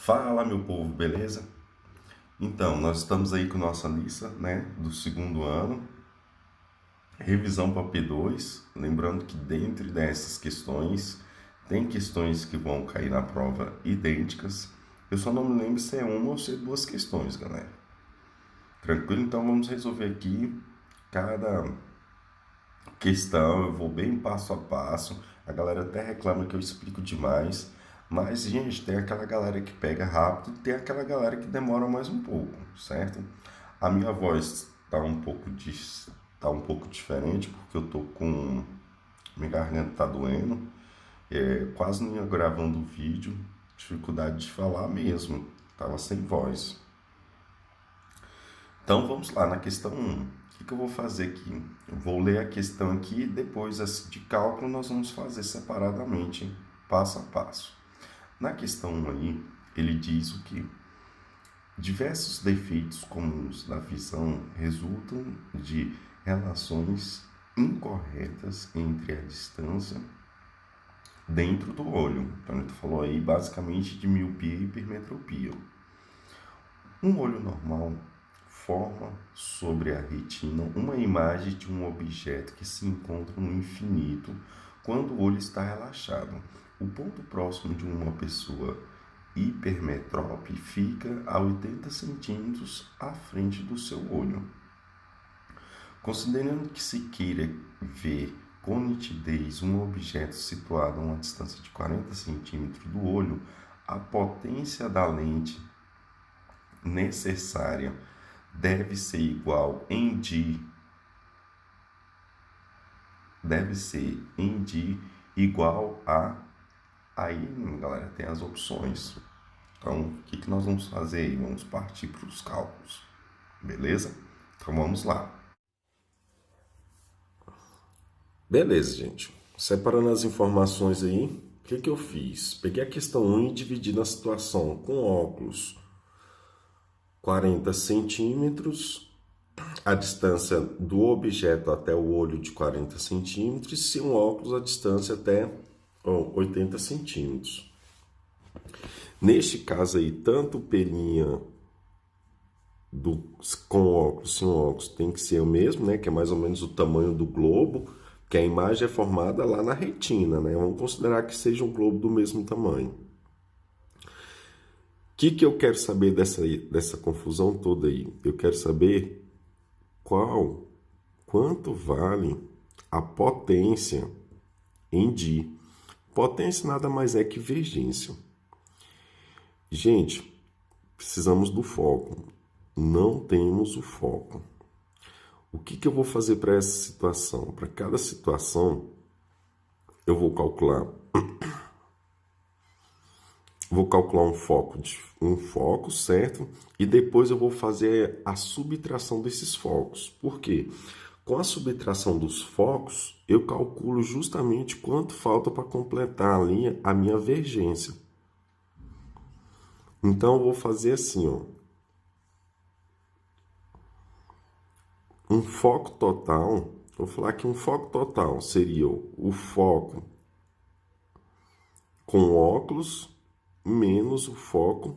Fala, meu povo, beleza? Então, nós estamos aí com nossa lista, né, do segundo ano, revisão para P2, lembrando que dentro dessas questões, tem questões que vão cair na prova idênticas. Eu só não me lembro se é uma ou se é duas questões, galera. Tranquilo? Então vamos resolver aqui cada questão, eu vou bem passo a passo. A galera até reclama que eu explico demais, mas, gente, tem aquela galera que pega rápido e tem aquela galera que demora mais um pouco, certo? A minha voz tá um pouco diferente porque eu tô com minha garganta tá doendo, quase não ia gravando o vídeo, dificuldade de falar mesmo, tava sem voz. Então vamos lá, na questão 1. O que eu vou fazer aqui? Eu vou ler a questão aqui e depois essa de cálculo nós vamos fazer separadamente, passo a passo. Na questão 1 aí, ele diz o que? Diversos defeitos comuns da visão resultam de relações incorretas entre a distância dentro do olho. Então ele falou aí basicamente de miopia e hipermetropia. Um olho normal forma sobre a retina uma imagem de um objeto que se encontra no infinito quando o olho está relaxado. O ponto próximo de uma pessoa hipermetrópe fica a 80 centímetros à frente do seu olho. Considerando que se queira ver com nitidez um objeto situado a uma distância de 40 centímetros do olho, a potência da lente necessária deve ser igual em D igual a. Aí, galera, tem as opções. Então, o que nós vamos fazer aí? Vamos partir para os cálculos, beleza? Então, vamos lá. Beleza, gente. Separando as informações aí, o que eu fiz? Peguei a questão 1 e dividi na situação com óculos 40 centímetros, a distância do objeto até o olho de 40 centímetros, e sem um óculos a distância até 80 centímetros. Neste caso aí, tanto pelinha com óculos, sem óculos, tem que ser o mesmo, né? Que é mais ou menos o tamanho do globo, que a imagem é formada lá na retina, né? Vamos considerar que seja um globo do mesmo tamanho. O que eu quero saber dessa confusão toda aí? Eu quero saber quanto vale a potência em D. Potência nada mais é que divergência. Gente, precisamos do foco. Não temos o foco. O que eu vou fazer para essa situação? Para cada situação, eu vou calcular um foco, certo? E depois eu vou fazer a subtração desses focos. Por quê? Com a subtração dos focos, eu calculo justamente quanto falta para completar ali a minha vergência. Então, eu vou fazer assim, ó. Um foco total, vou falar que um foco total seria o foco com óculos menos o foco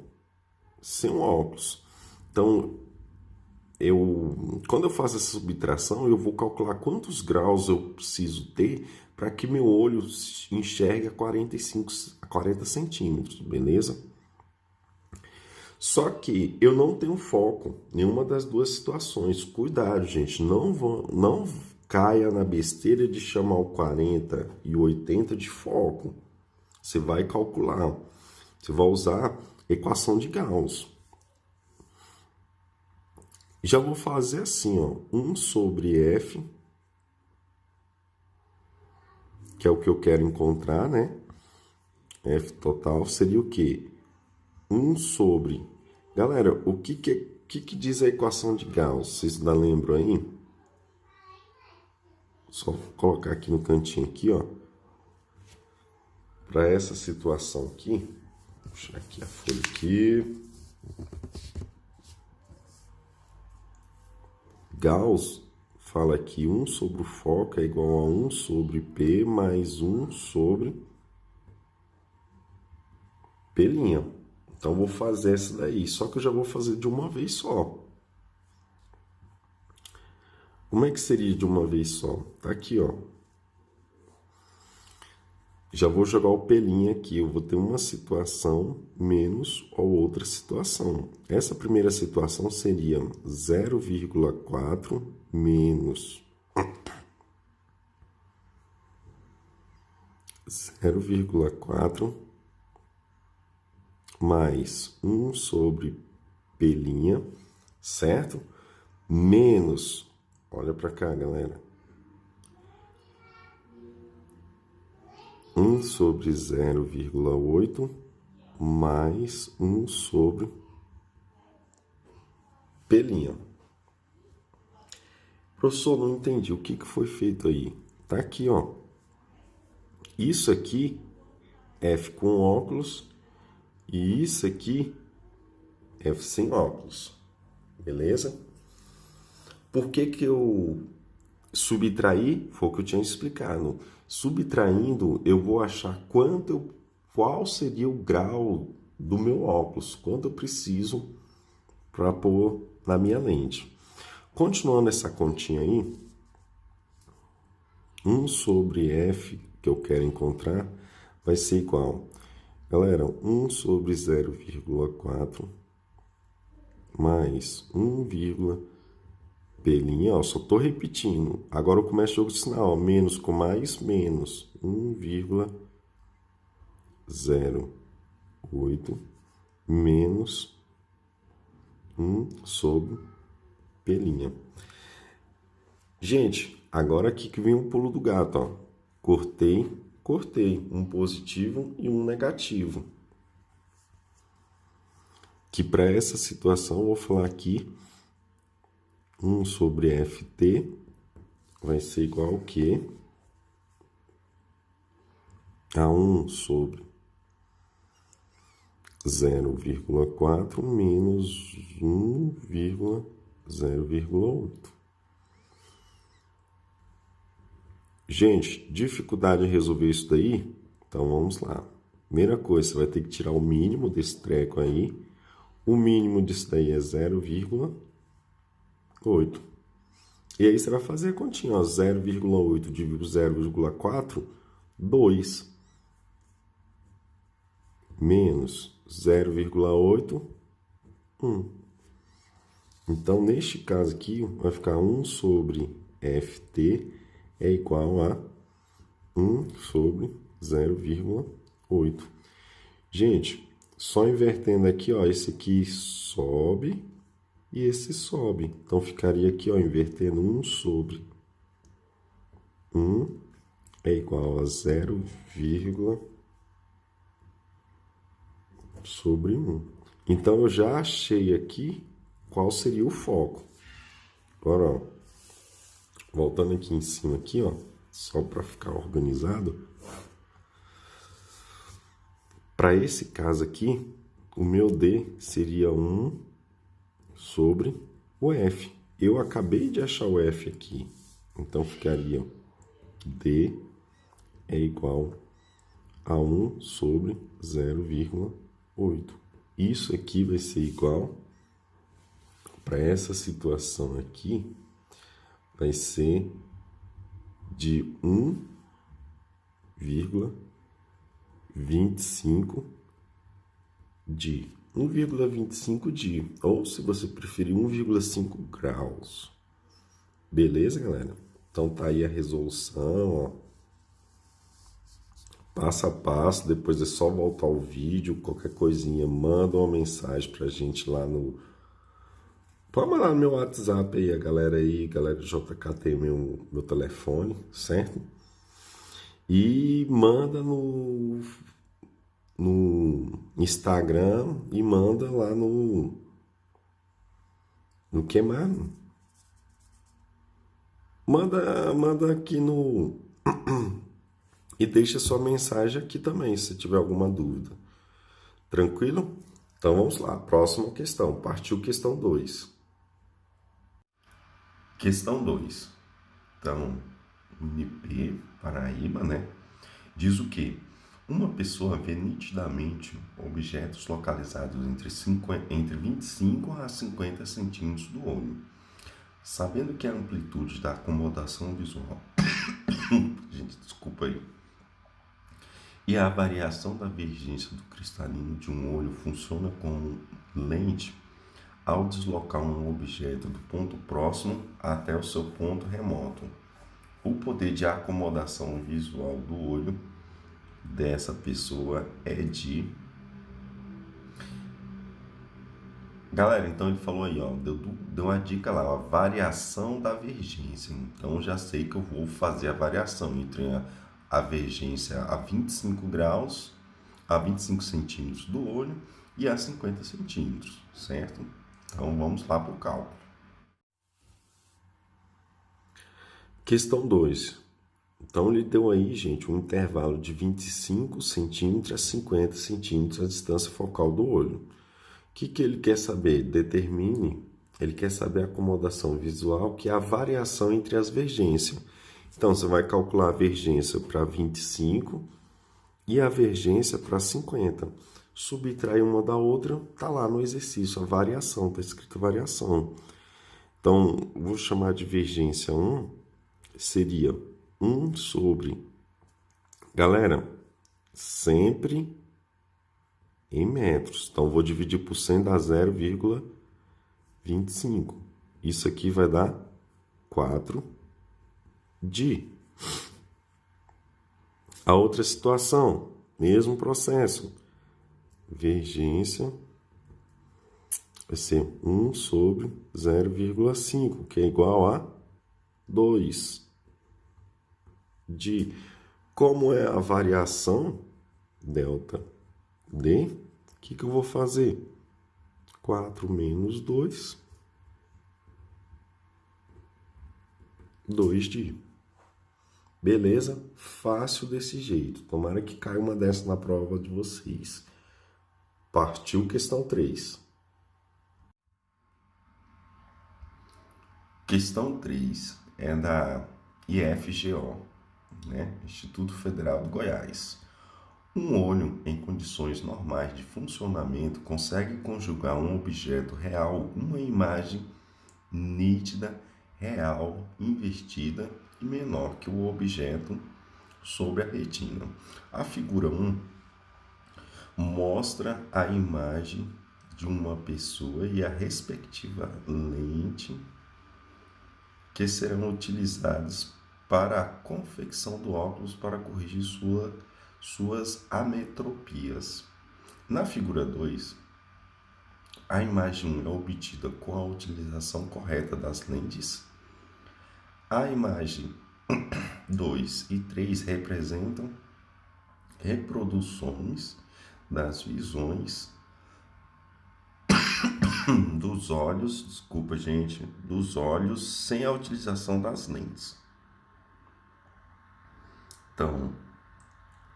sem óculos. Então, quando eu faço essa subtração, eu vou calcular quantos graus eu preciso ter para que meu olho enxergue a 40 centímetros, beleza? Só que eu não tenho foco em nenhuma das duas situações. Cuidado, gente, não caia na besteira de chamar o 40 e o 80 de foco. Você vai calcular, você vai usar equação de Gauss. Já vou fazer assim, ó, 1 sobre F, que é o que eu quero encontrar, né? F total seria o quê? 1 sobre... Galera, o que diz a equação de Gauss? Vocês ainda lembram aí? Só colocar aqui no cantinho aqui, ó. Para essa situação aqui, vou puxar aqui a folha aqui. Gauss fala que 1 sobre o foco é igual a 1 sobre P mais 1 sobre P'. Então, vou fazer essa daí, só que eu já vou fazer de uma vez só. Como é que seria de uma vez só? Tá aqui, ó. Já vou jogar o pelinho aqui, eu vou ter uma situação menos a outra situação. Essa primeira situação seria 0,4 menos 0,4 mais 1 sobre pelinha, certo? Menos, olha para cá, galera, 1 sobre 0,8 mais 1 sobre pelinha. Professor, não entendi. O que foi feito aí? Tá aqui, ó. Isso aqui, F com óculos, e isso aqui, F sem óculos. Beleza? Por que que eu subtraí? Foi o que eu tinha explicado. Subtraindo, eu vou achar qual seria o grau do meu óculos, quanto eu preciso para pôr na minha lente. Continuando essa continha aí, 1 sobre F, que eu quero encontrar, vai ser igual, galera, 1 sobre 0,4 mais 1, pelinha, ó, só tô repetindo. Agora eu começo o jogo de sinal, ó, menos com mais, menos 1,08 menos 1 sobre pelinha. Gente, agora aqui que vem o pulo do gato, ó. Cortei, um positivo e um negativo. Que para essa situação eu vou falar aqui 1 sobre ft vai ser igual a quê? A 1 sobre 0,4 menos 1,0,8. Gente, dificuldade em resolver isso daí? Então vamos lá. Primeira coisa, você vai ter que tirar o mínimo desse treco aí. O mínimo disso daí é 0,8. E aí você vai fazer a continha, ó, 0,8 dividido por 0,4, 2. Menos 0,8, 1. Então, neste caso aqui, vai ficar 1 sobre ft é igual a 1 sobre 0,8. Gente, só invertendo aqui, ó, esse aqui sobe e esse sobe. Então, ficaria aqui, ó, invertendo 1 sobre 1 é igual a 0, sobre 1. Então, eu já achei aqui qual seria o foco. Agora, ó, voltando aqui em cima, aqui, ó, só para ficar organizado. Para esse caso aqui, o meu D seria 1 sobre o F. Eu acabei de achar o F aqui. Então, ficaria D é igual a 1 sobre 0,8. Isso aqui vai ser igual, para essa situação aqui, vai ser de 1,25 de 1,25 de, ou se você preferir, 1,5 graus. Beleza, galera? Então tá aí a resolução, ó. Passo a passo, depois é só voltar ao vídeo, qualquer coisinha, manda uma mensagem pra gente lá no... Pode mandar no meu WhatsApp aí, a galera do JK tem meu telefone, certo? E manda no Instagram e manda lá no que mais? Manda aqui no... E deixa sua mensagem aqui também, se tiver alguma dúvida. Tranquilo? Então vamos lá, próxima questão, partiu questão 2. Questão 2. Então, MP, Paraíba, né? Diz o quê? Uma pessoa vê nitidamente objetos localizados entre 25 a 50 centímetros do olho. Sabendo que a amplitude da acomodação visual, gente, desculpa aí, e a variação da divergência do cristalino de um olho funciona como lente ao deslocar um objeto do ponto próximo até o seu ponto remoto. O poder de acomodação visual do olho dessa pessoa é de... Galera, então ele falou aí, ó, deu uma dica lá, a variação da vergência. Então já sei que eu vou fazer a variação entre a vergência a 25 graus, a 25 centímetros do olho e a 50 centímetros, certo? Então vamos lá para o cálculo. Questão 2. Então ele deu aí, gente, um intervalo de 25 centímetros a 50 centímetros a distância focal do olho. O que ele quer saber? Ele quer saber a acomodação visual, que é a variação entre as vergências. Então, você vai calcular a vergência para 25 e a vergência para 50. Subtrair uma da outra, está lá no exercício, a variação, está escrito variação. Então, vou chamar de vergência 1, seria 1 sobre... Galera, sempre em metros. Então, vou dividir por 100, dá 0,25. Isso aqui vai dar 4 de. A outra situação, mesmo processo. Vergência vai ser 1 sobre 0,5, que é igual a 2 de. Como é a variação, delta D, o que eu vou fazer? 4 menos 2, 2 de. Beleza? Fácil desse jeito. Tomara que caia uma dessa na prova de vocês. Partiu questão 3. Questão 3 é da IFGO, né? Instituto Federal do Goiás. Um olho em condições normais de funcionamento consegue conjugar um objeto real, uma imagem nítida, real, invertida e menor que o objeto sob a retina. A figura 1 mostra a imagem de uma pessoa e a respectiva lente que serão utilizadas para a confecção do óculos para corrigir suas ametropias. Na figura 2, a imagem 1 é obtida com a utilização correta das lentes. A imagem 2 e 3 representam reproduções das visões dos olhos, desculpa gente, dos olhos sem a utilização das lentes. Então,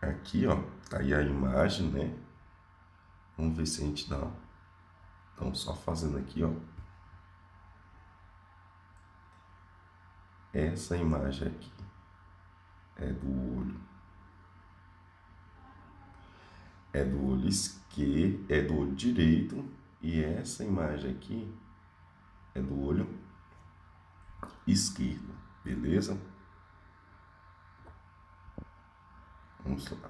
aqui, ó, tá aí a imagem, né? Vamos ver se a gente dá. Então, só fazendo aqui, ó. Essa imagem aqui é do olho. É do olho esquerdo, é do olho direito. E essa imagem aqui é do olho esquerdo, beleza? Vamos lá.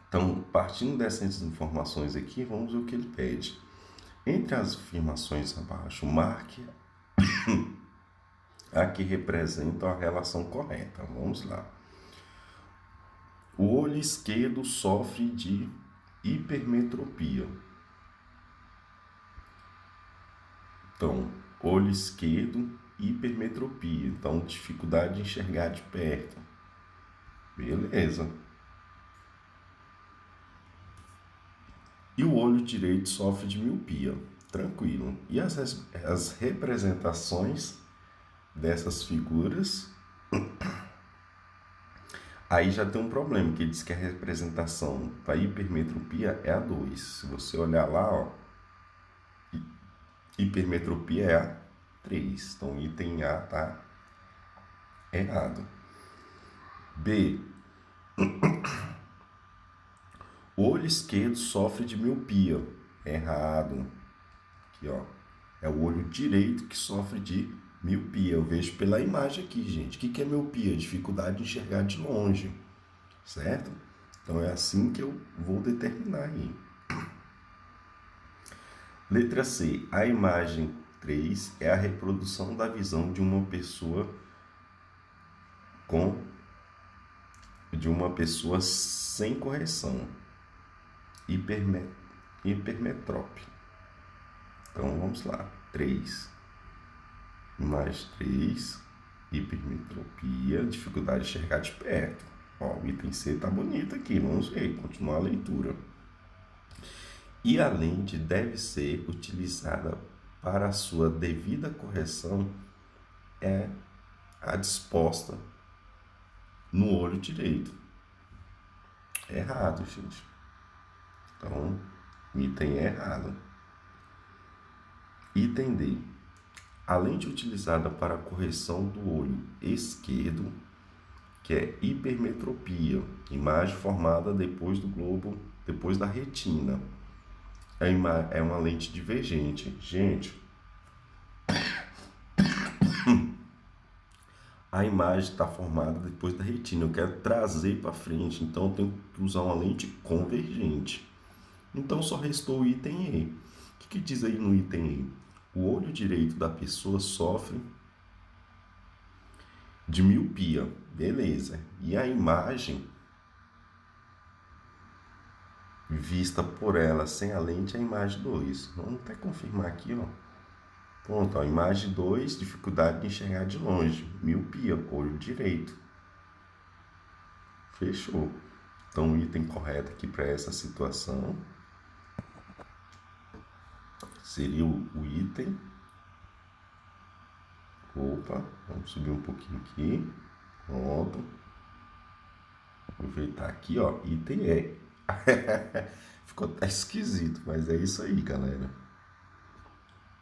Então, partindo dessas informações aqui, vamos ver o que ele pede. Entre as afirmações abaixo, marque a que representam a relação correta. Vamos lá. O olho esquerdo sofre de hipermetropia. Então, olho esquerdo, hipermetropia. Então, dificuldade de enxergar de perto. Beleza. E o olho direito sofre de miopia. Tranquilo. E as representações dessas figuras... Aí já tem um problema, que diz que a representação da hipermetropia é a 2. Se você olhar lá, ó, hipermetropia é a 3. Então, o item A tá errado. B. O olho esquerdo sofre de miopia. Errado. Aqui, ó. É o olho direito que sofre de miopia. Eu vejo pela imagem aqui, gente. O que é miopia? Dificuldade de enxergar de longe. Certo? Então é assim que eu vou determinar aí. Letra C. A imagem 3 é a reprodução da visão de uma pessoa sem correção. Hipermetrópe. Então vamos lá. 3. Imagem 3. Hipermetropia. Dificuldade de enxergar de perto. Ó, o item C tá bonito aqui. Vamos ver. Continuar a leitura. E a lente deve ser utilizada para a sua devida correção é a disposta no olho direito. Errado, gente. Então, o item é errado. Item D. A lente utilizada para a correção do olho esquerdo, que é hipermetropia, imagem formada depois do globo, depois da retina. É uma lente divergente. Gente, a imagem está formada depois da retina. Eu quero trazer para frente, então eu tenho que usar uma lente convergente. Então só restou o item E. O que diz aí no item E? O olho direito da pessoa sofre de miopia. Beleza. E a imagem vista por ela sem a lente é a imagem 2. Vamos até confirmar aqui, ó. Pronto, ó, imagem 2, dificuldade de enxergar de longe. Miopia, olho direito. Fechou. Então, o item correto aqui para essa situação seria o item. Opa, vamos subir um pouquinho aqui. Pronto. Aproveitar aqui, ó, item E. Ficou até esquisito, mas é isso aí, galera.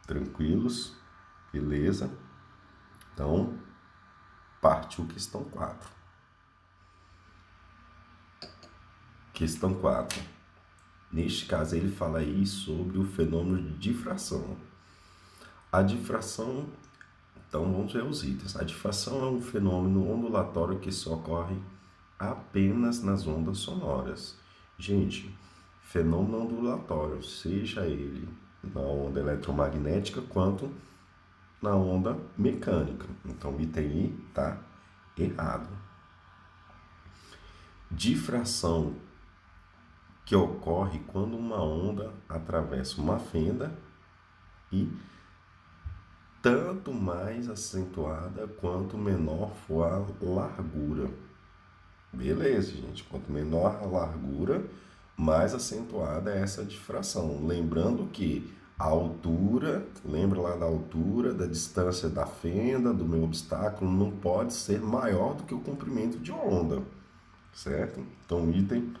Tranquilos? Beleza? Então, partiu questão 4. Questão 4. Neste caso, ele fala aí sobre o fenômeno de difração. A difração, então vamos ver os itens. A difração é um fenômeno ondulatório que só ocorre apenas nas ondas sonoras. Gente, fenômeno ondulatório, seja ele na onda eletromagnética quanto na onda mecânica. Então, o item I está errado. Difração que ocorre quando uma onda atravessa uma fenda e tanto mais acentuada quanto menor for a largura. Beleza, gente. Quanto menor a largura, mais acentuada é essa difração. Lembrando que a altura, lembra lá da altura, da distância da fenda, do meu obstáculo, não pode ser maior do que o comprimento de onda, certo? Então, o item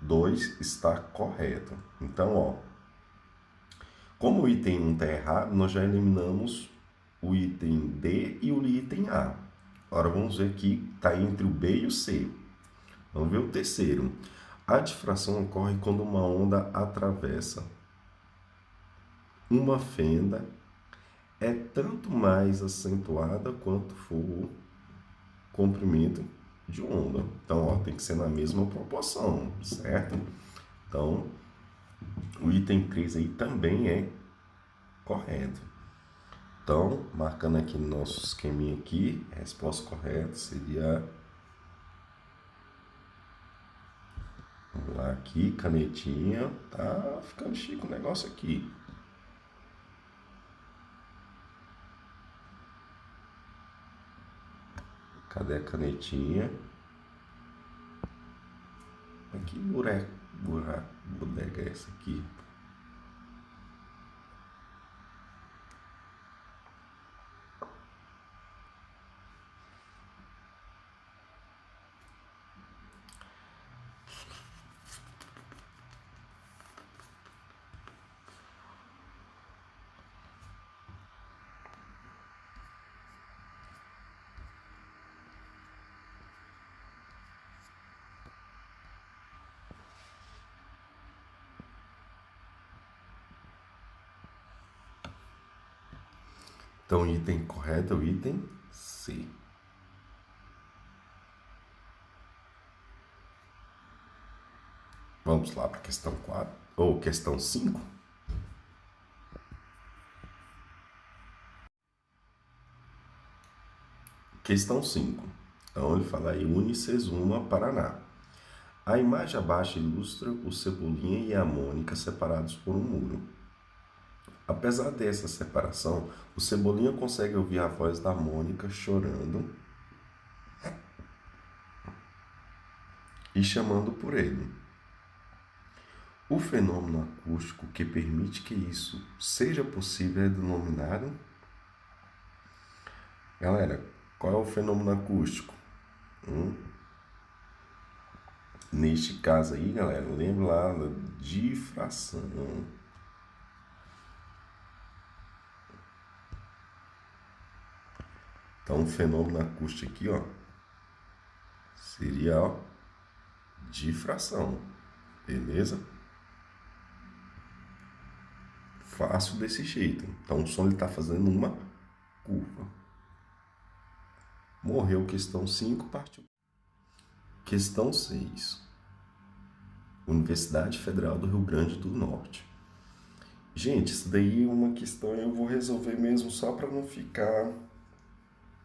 2 está correto. Então, ó, como o item 1 está errado, nós já eliminamos o item D e o item A. Agora vamos ver aqui, está entre o B e o C. Vamos ver o terceiro. A difração ocorre quando uma onda atravessa uma fenda, é tanto mais acentuada quanto for o comprimento de onda. Então, ó, tem que ser na mesma proporção, certo? Então, o item 3 aí também é correto. Então, marcando aqui no nosso esqueminha aqui, a resposta correta seria... Vamos lá aqui, canetinha. Tá ficando chique o negócio aqui. Cadê a canetinha? Que bodega é essa aqui? Então, o item correto é o item C. Vamos lá para a questão 4, ou questão 5. Questão 5. Então, ele fala aí, Unicesuma, Paraná. A imagem abaixo ilustra o Cebolinha e a Mônica separados por um muro. Apesar dessa separação, o Cebolinha consegue ouvir a voz da Mônica chorando e chamando por ele. O fenômeno acústico que permite que isso seja possível é denominado... Galera, qual é o fenômeno acústico? Neste caso aí, galera, lembra lá da difração. Então, o fenômeno acústico aqui, ó, seria, ó, difração. Beleza? Fácil desse jeito. Então, o som está fazendo uma curva. Morreu questão 5, partiu. Questão 6. Universidade Federal do Rio Grande do Norte. Gente, isso daí é uma questão eu vou resolver mesmo só para não ficar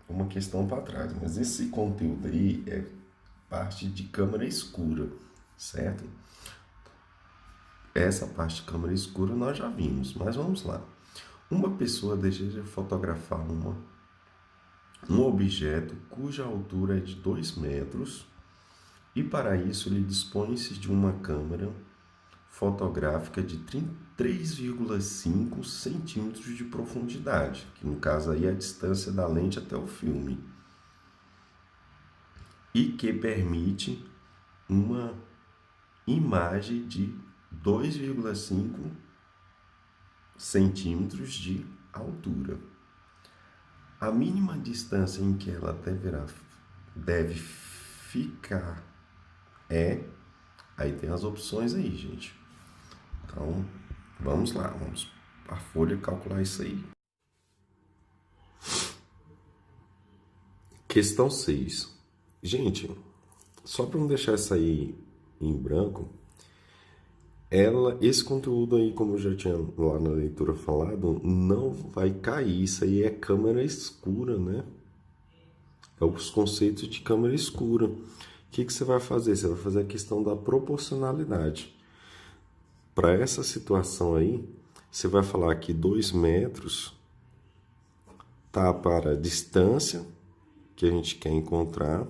uma questão para trás. Mas esse conteúdo aí é parte de câmera escura, certo? Essa parte de câmera escura nós já vimos, mas vamos lá. Uma pessoa deseja fotografar um objeto cuja altura é de 2 metros e para isso ele dispõe-se de uma câmera fotográfica de 3,5 centímetros de profundidade, que no caso aí é a distância da lente até o filme, e que permite uma imagem de 2,5 centímetros de altura. A mínima distância em que ela deve ficar aí tem as opções aí, gente. Então, vamos lá, vamos para a folha calcular isso aí. Questão 6. Gente, só para não deixar isso aí em branco, esse conteúdo aí, como eu já tinha lá na leitura falado, não vai cair. Isso aí é câmera escura, né? É os conceitos de câmera escura. O que você vai fazer? Você vai fazer a questão da proporcionalidade. Para essa situação aí, você vai falar que 2 metros tá para a distância que a gente quer encontrar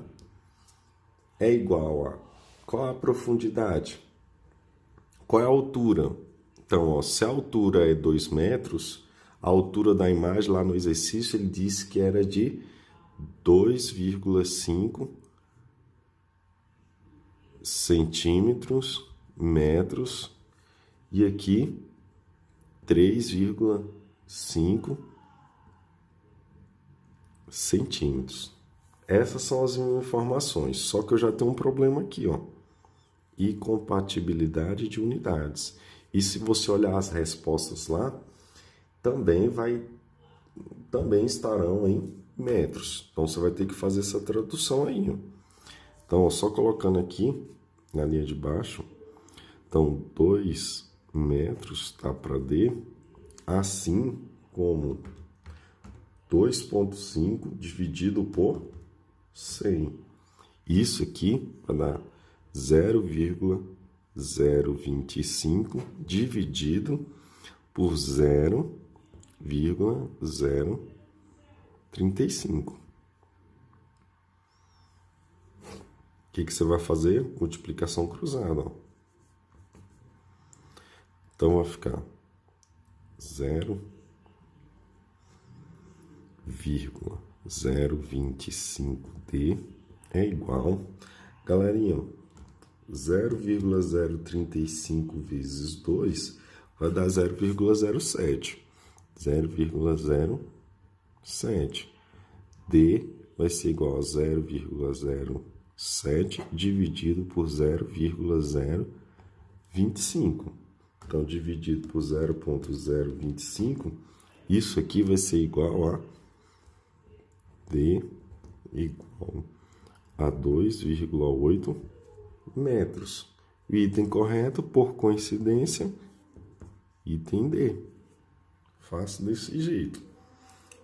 é igual a qual a profundidade? Qual é a altura? Então, ó, se a altura é 2 metros, a altura da imagem lá no exercício ele disse que era de 2,5 centímetros, metros, e aqui 3,5 centímetros. Essas são as informações, só que eu já tenho um problema aqui, ó. Incompatibilidade de unidades. E se você olhar as respostas lá, também estarão em metros. Então você vai ter que fazer essa tradução aí, ó. Então, ó, só colocando aqui na linha de baixo, então 2 metros tá para D, assim como 2,5 dividido por 100. Isso aqui vai dar 0,025 dividido por 0,035. O que você vai fazer? Multiplicação cruzada. Ó. Então vai ficar 0,025D é igual, galerinha, 0,035 vezes 2 vai dar 0,07. 0,07. D vai ser igual a 0,07 dividido por 0,025. Então, dividido por 0,025 Isso aqui vai ser igual a D igual a 2,8 metros. O item correto, por coincidência, item D. Faço desse jeito.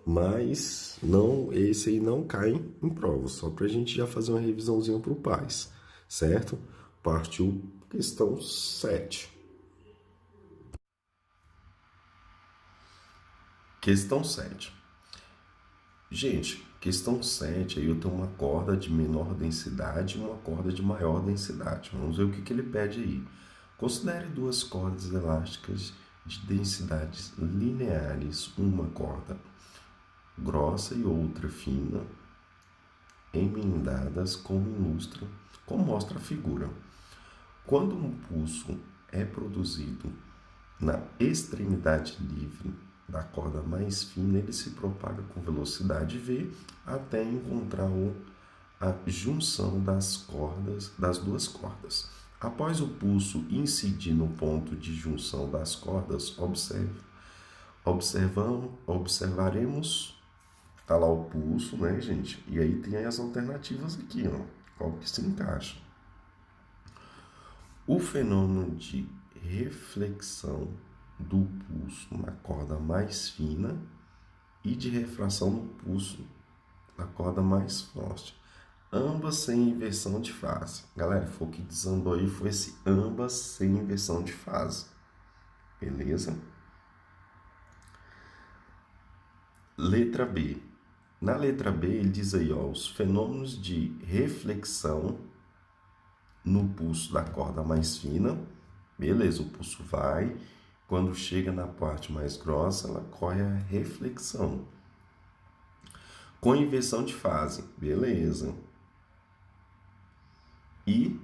Mas não, esse aí não cai em prova, só para a gente já fazer uma revisãozinha para o PAS, certo? Partiu questão 7. Questão 7. Gente, questão 7, aí eu tenho uma corda de menor densidade e uma corda de maior densidade. Vamos ver o que ele pede aí. Considere duas cordas elásticas de densidades lineares, uma corda grossa e outra fina, emendadas como mostra a figura. Quando um pulso é produzido na extremidade livre da corda mais fina, ele se propaga com velocidade v até encontrar a junção das duas cordas. Após o pulso incidir no ponto de junção das cordas, observaremos, tá lá o pulso, né, gente? E aí tem as alternativas aqui, ó, qual que se encaixa. O fenômeno de reflexão do pulso na corda mais fina e de refração no pulso na corda mais forte, ambas sem inversão de fase. Galera, foi o que desandou aí, foi esse ambas sem inversão de fase. Beleza? Letra B. Na letra B, ele diz aí, ó, os fenômenos de reflexão no pulso da corda mais fina. Beleza, o pulso vai. Quando chega na parte mais grossa, ela corre a reflexão. Com inversão de fase. Beleza. E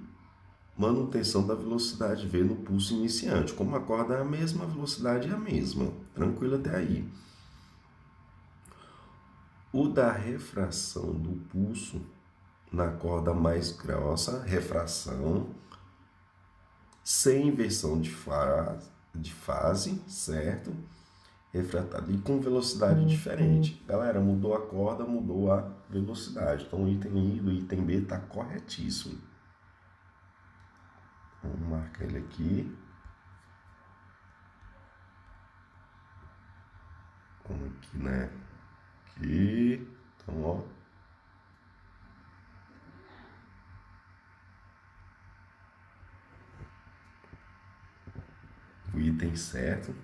manutenção da velocidade V no pulso iniciante. Como a corda é a mesma, a velocidade é a mesma. Tranquilo até aí. O da refração do pulso na corda mais grossa, refração, sem inversão de fase, certo? Refratado e com velocidade diferente. Galera, mudou a corda, mudou a velocidade. Então, o item I do item B está corretíssimo. Vamos marcar ele aqui. Vamos aqui, né? Aqui. Então, ó. O item certo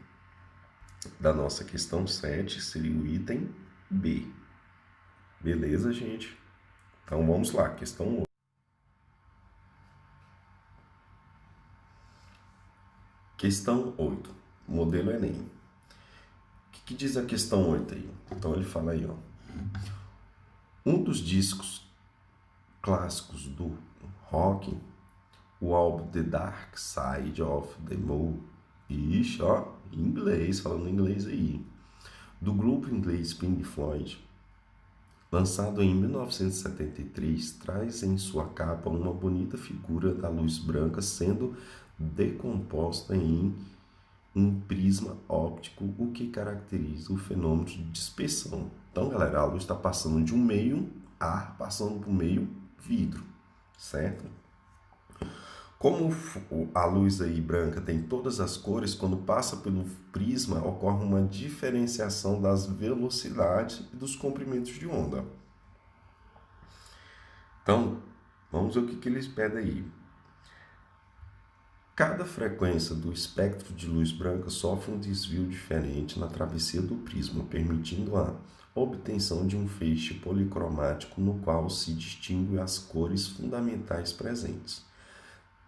da nossa questão 7 seria o item B. Beleza, gente? Então, vamos lá. Questão 8. Questão 8. Modelo Enem. O que diz a questão 8 aí? Então, ele fala aí, ó. Um dos discos clássicos do rock, o álbum The Dark Side of the Moon, ixi, ó, em inglês, falando inglês aí, do grupo inglês Pink Floyd, lançado em 1973, traz em sua capa uma bonita figura da luz branca sendo decomposta em um prisma óptico, o que caracteriza o fenômeno de dispersão. Então, galera, a luz está passando de um meio ar, passando para o meio vidro, certo? Como a luz aí branca tem todas as cores, quando passa pelo prisma, ocorre uma diferenciação das velocidades e dos comprimentos de onda. Então, vamos ver o que eles pedem aí. Cada frequência do espectro de luz branca sofre um desvio diferente na travessia do prisma, permitindo a obtenção de um feixe policromático no qual se distinguem as cores fundamentais presentes.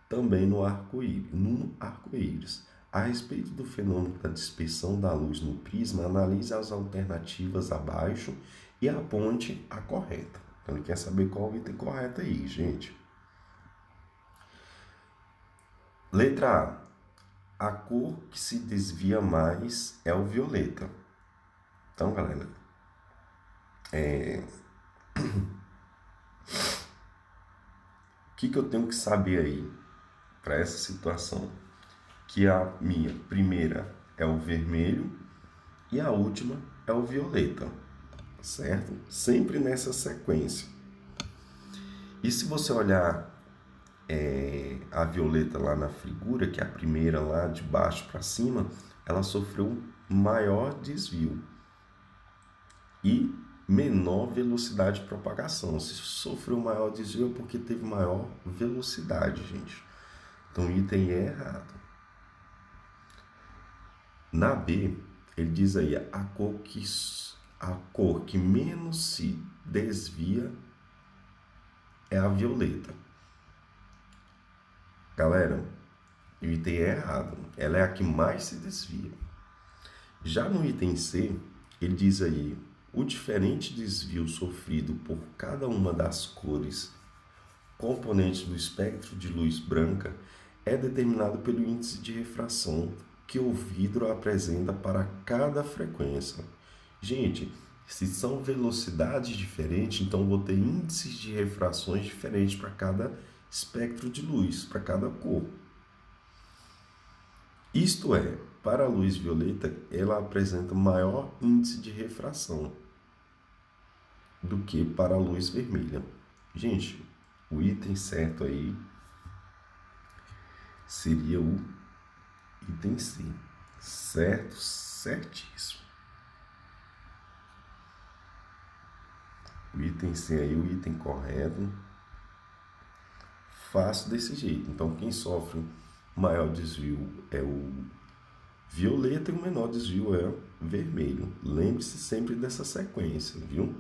Também no arco-íris. A respeito do fenômeno da dispersão da luz no prisma, analise as alternativas abaixo e aponte a correta. Então, ele quer saber qual o item correto aí, gente. Letra A. A cor que se desvia mais é o violeta. Então, galera, o que eu tenho que saber aí para essa situação? Que a minha primeira é o vermelho e a última é o violeta, certo? Sempre nessa sequência. E se você olhar a violeta lá na figura, que é a primeira lá de baixo para cima, ela sofreu maior desvio e menor velocidade de propagação. Se sofreu maior desvio é porque teve maior velocidade, gente. Então o item é errado. Na B, ele diz aí a cor que menos se desvia é a violeta. Galera, o item é errado. Ela é a que mais se desvia. Já no item C, ele diz aí o diferente desvio sofrido por cada uma das cores componentes do espectro de luz branca é determinado pelo índice de refração que o vidro apresenta para cada frequência. Gente, se são velocidades diferentes, então vou ter índices de refrações diferentes para cada espectro de luz, para cada cor. Isto é, para a luz violeta, ela apresenta maior índice de refração do que para a luz vermelha. Gente, o item certo aí seria o item C. Certo? Certíssimo. O item C aí, o item correto. Fácil desse jeito. Então, quem sofre maior desvio é o violeta e o menor desvio é o vermelho. Lembre-se sempre dessa sequência, viu?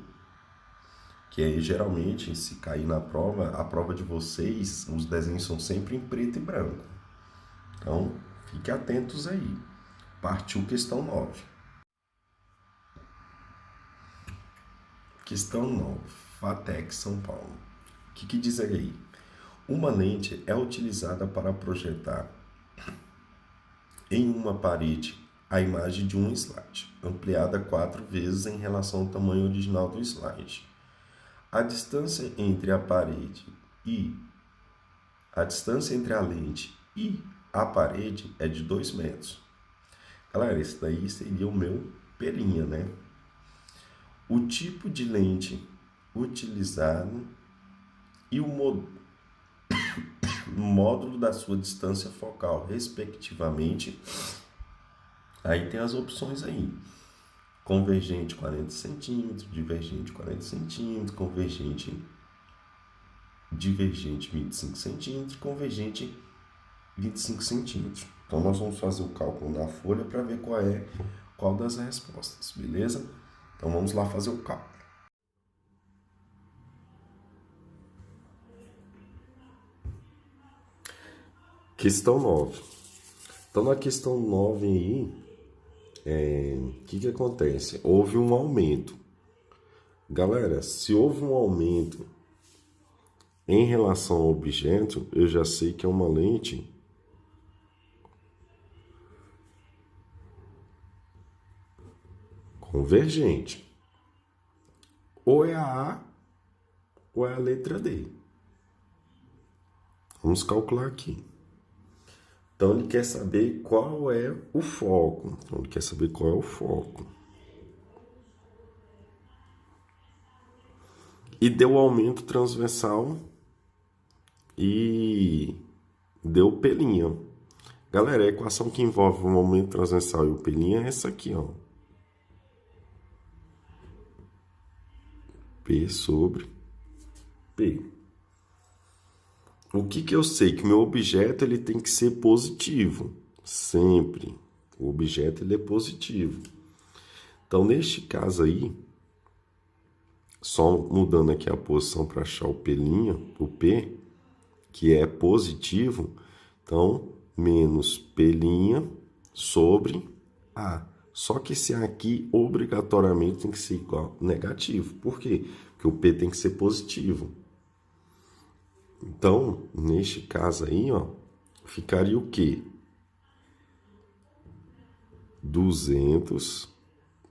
Que aí, geralmente, se cair na prova, a prova de vocês, os desenhos são sempre em preto e branco. Então, fiquem atentos aí. Partiu questão 9. Questão 9. FATEC São Paulo. O que diz aí? Uma lente é utilizada para projetar em uma parede a imagem de um slide, ampliada 4 vezes em relação ao tamanho original do slide. A distância entre a parede e a distância entre a lente e a parede é de 2 metros. Galera, esse daí seria o meu pelinha, né? O tipo de lente utilizado e o módulo da sua distância focal, respectivamente. Aí tem as opções aí. Convergente 40 centímetros, divergente 40 centímetros, divergente 25 centímetros, convergente 25 centímetros. Então, nós vamos fazer o cálculo na folha para ver qual das respostas, beleza? Então, vamos lá fazer o cálculo. Questão 9. Então, na questão 9 aí, o que acontece? Houve um aumento. Galera, se houve um aumento em relação ao objeto, eu já sei que é uma lente convergente. Ou é a A ou é a letra D. Vamos calcular aqui. Então, ele quer saber qual é o foco. E deu aumento transversal e deu pelinha. Galera, a equação que envolve o aumento transversal e o pelinha é essa aqui, ó. P sobre P. O que eu sei? Que o meu objeto ele tem que ser positivo. Sempre. O objeto ele é positivo. Então, neste caso aí, só mudando aqui a posição para achar o pelinha, o P, que é positivo, então, menos pelinha sobre A. Só que esse aqui, obrigatoriamente, tem que ser igual negativo. Por quê? Porque o P tem que ser positivo. Então, neste caso aí, ó, ficaria o quê? 200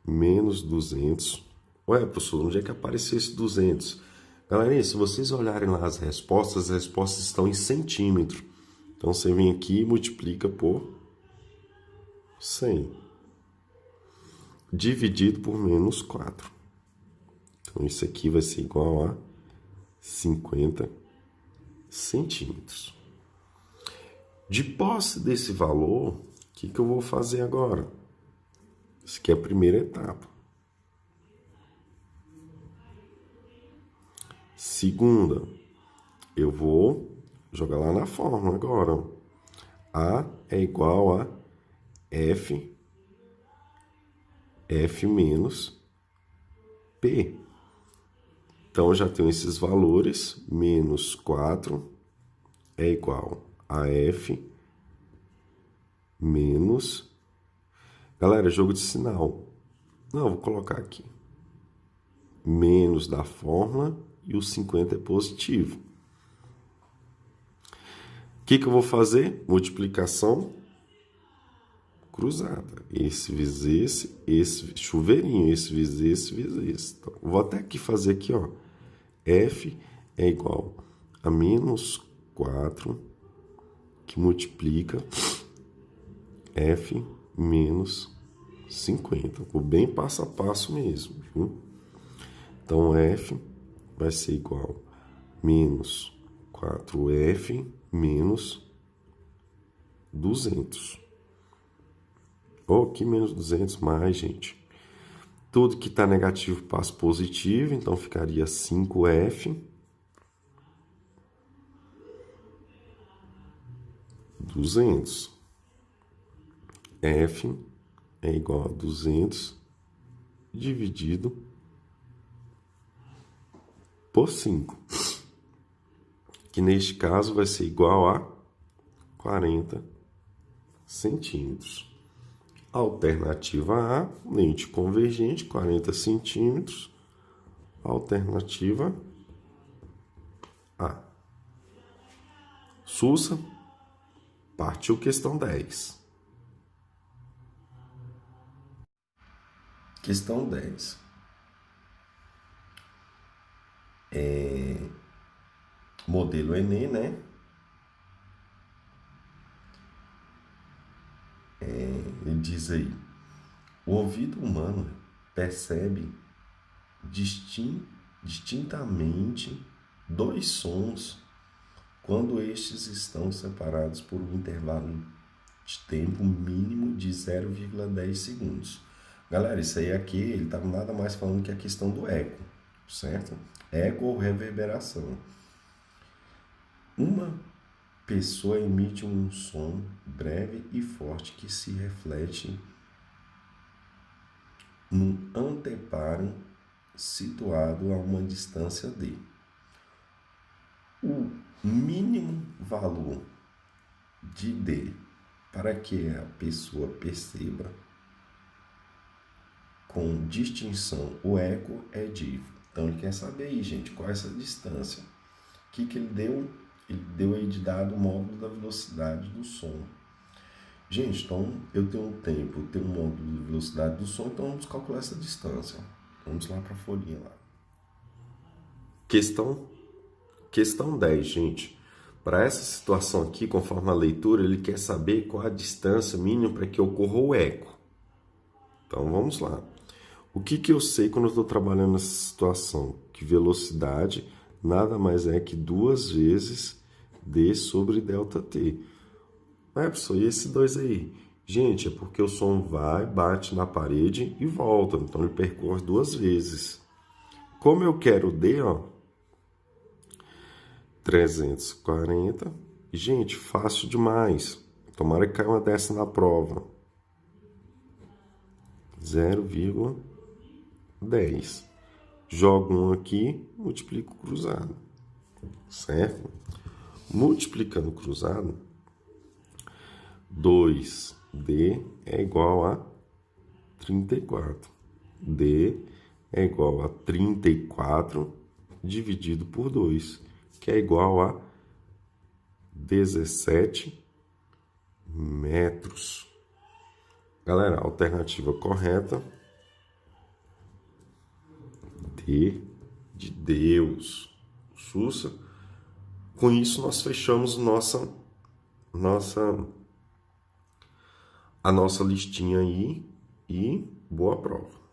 menos 200. Ué, professor, onde é que apareceu esse 200? Galera, se vocês olharem lá as respostas estão em centímetro. Então, você vem aqui e multiplica por 100. dividido por menos 4. Então, isso aqui vai ser igual a 50 centímetros. De posse desse valor, o que eu vou fazer agora? Isso aqui é a primeira etapa. Segunda, eu vou jogar lá na fórmula agora. A é igual a F menos P. Então, eu já tenho esses valores. Menos 4 é igual a F menos... Galera, jogo de sinal. Não, vou colocar aqui. Menos da fórmula e o 50 é positivo. O que eu vou fazer? Multiplicação cruzada. Esse vezes esse chuveirinho. Esse vezes esse. Então, vou até aqui fazer aqui, ó. F é igual a menos 4 que multiplica F menos 50. Ficou bem passo a passo mesmo, viu? Então, F vai ser igual a menos 4F menos 200. Oh, que menos 200 mais, gente. Tudo que está negativo passa positivo, então ficaria 5F 200. F é igual a 200 dividido por 5, que neste caso vai ser igual a 40 centímetros. Alternativa A, lente convergente, 40 centímetros. Alternativa A. Sussa, partiu questão 10. Questão 10. Modelo Enem, né? Ele diz aí: o ouvido humano percebe distintamente dois sons quando estes estão separados por um intervalo de tempo mínimo de 0,10 segundos. Galera, isso aí aqui, ele está nada mais falando que a questão do eco, certo? Eco ou reverberação. Uma pessoa emite um som breve e forte que se reflete num anteparo situado a uma distância d. O mínimo valor de d para que a pessoa perceba com distinção o eco é de... Então ele quer saber aí, gente, qual é essa distância. O que ele deu? Ele deu aí de dado o módulo da velocidade do som. Gente, então eu tenho um tempo, eu tenho um módulo de velocidade do som, então vamos calcular essa distância. Vamos lá para a folhinha lá. Questão 10, gente. Para essa situação aqui, conforme a leitura, ele quer saber qual a distância mínima para que ocorra o eco. Então vamos lá. O que eu sei quando eu estou trabalhando nessa situação? Que velocidade nada mais é que 2 vezes d sobre ΔT. Professor, e esse 2 aí? Gente, é porque o som vai, bate na parede e volta. Então ele percorre 2 vezes. Como eu quero d, ó, 340. Gente, fácil demais. Tomara que caia uma dessa na prova. 0,10. Jogo um aqui, multiplico cruzado. Certo? Multiplicando cruzado, 2D é igual a 34. D é igual a 34 dividido por 2, que é igual a 17 metros. Galera, a alternativa correta, D de Deus. Sussa. Com isso, nós fechamos a nossa listinha aí e boa prova.